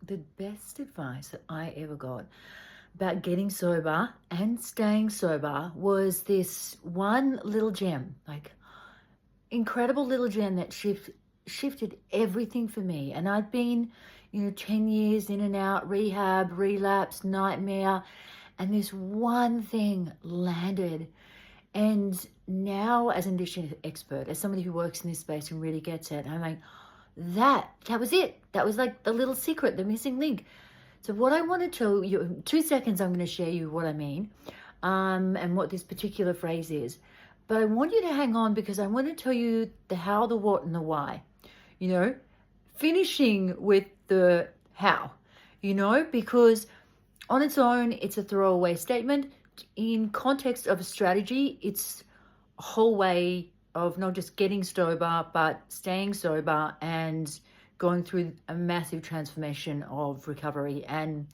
the best advice that I ever got about getting sober and staying sober was this one little gem, like incredible little gem that shifted everything for me. And I'd been, 10 years in and out, rehab, relapse, nightmare, and this one thing landed. And now, as an addiction expert, as somebody who works in this space and really gets it, I'm like, that was it. That was like the little secret, the missing link. So what I want to tell you, in 2 seconds, I'm going to share you what I mean, and what this particular phrase is. But I want you to hang on, because I want to tell you the how, the what, and the why. Finishing with the how, because on its own, it's a throwaway statement. In context of a strategy, it's a whole way of not just getting sober, but staying sober and going through a massive transformation of recovery and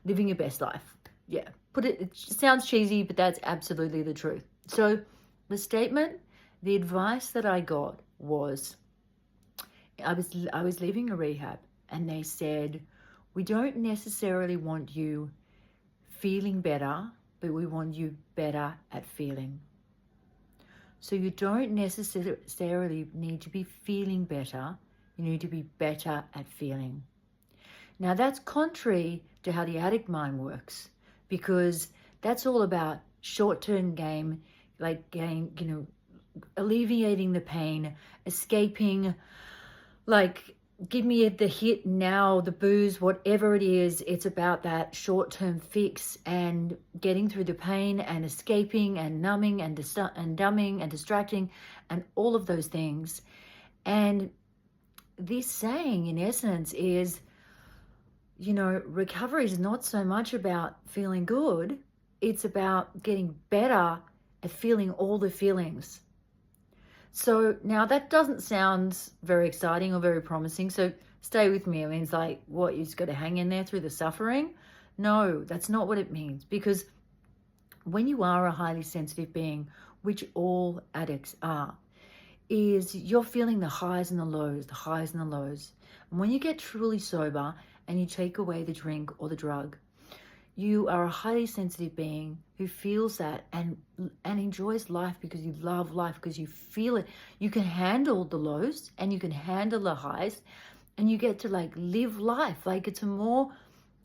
living your best life. Yeah, it sounds cheesy, but that's absolutely the truth. So the statement, the advice that I got was, I was leaving a rehab, and they said, we don't necessarily want you feeling better, but we want you better at feeling. So you don't necessarily need to be feeling better. You need to be better at feeling. Now that's contrary to how the addict mind works, because that's all about short-term game, alleviating the pain, escaping, give me the hit now, the booze, whatever it is. It's about that short-term fix and getting through the pain and escaping and numbing and dumbing and distracting and all of those things. And this saying, in essence, is, recovery is not so much about feeling good. It's about getting better at feeling all the feelings. So now that doesn't sound very exciting or very promising. So stay with me. It means what, you just got to hang in there through the suffering? No, that's not what it means. Because when you are a highly sensitive being, which all addicts are, is you're feeling the highs and the lows, the highs and the lows. And when you get truly sober and you take away the drink or the drug, you are a highly sensitive being who feels that and enjoys life because you love life, because you feel it. You can handle the lows and you can handle the highs, and you get to live life like it's a more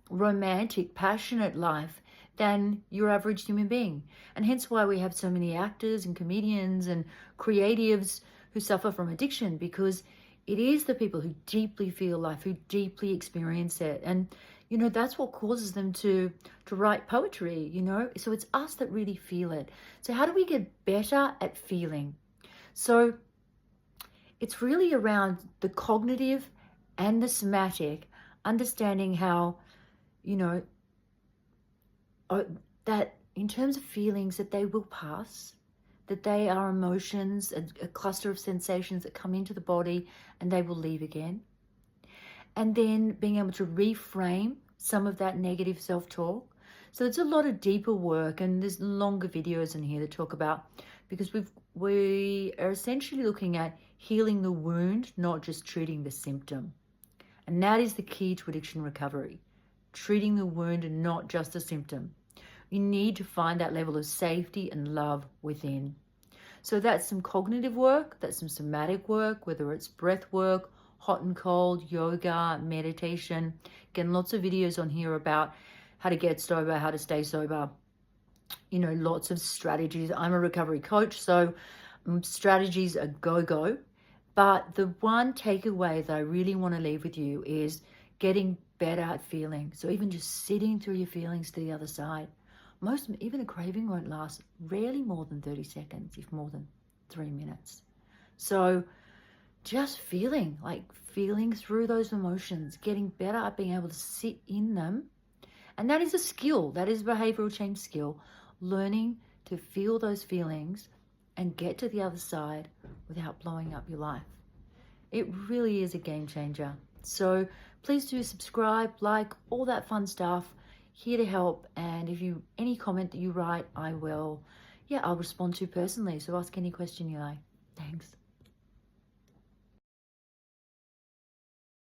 romantic, passionate life than your average human being. And hence why we have so many actors and comedians and creatives who suffer from addiction, because it is the people who deeply feel life, who deeply experience it. And that's what causes them to write poetry, So it's us that really feel it. So how do we get better at feeling? So it's really around the cognitive and the somatic, understanding how, that in terms of feelings, that they will pass, that they are emotions, a cluster of sensations that come into the body and they will leave again. And then being able to reframe some of that negative self-talk. So it's a lot of deeper work, and there's longer videos in here that talk about, because we are essentially looking at healing the wound, not just treating the symptom. And that is the key to addiction recovery, treating the wound and not just the symptom. You need to find that level of safety and love within. So that's some cognitive work, that's some somatic work, whether it's breath work, hot and cold, yoga, meditation. Again, lots of videos on here about how to get sober, how to stay sober. Lots of strategies. I'm a recovery coach, so strategies are go-go. But the one takeaway that I really want to leave with you is getting better at feeling. So even just sitting through your feelings to the other side. Even a craving won't last rarely more than 30 seconds, if more than 3 minutes. So just feeling through those emotions, getting better at being able to sit in them. And that is a skill. That is a behavioral change skill. Learning to feel those feelings and get to the other side without blowing up your life. It really is a game changer. So please do subscribe, all that fun stuff. Here to help. And if any comment that you write, I'll respond to personally. So ask any question you like. Thanks.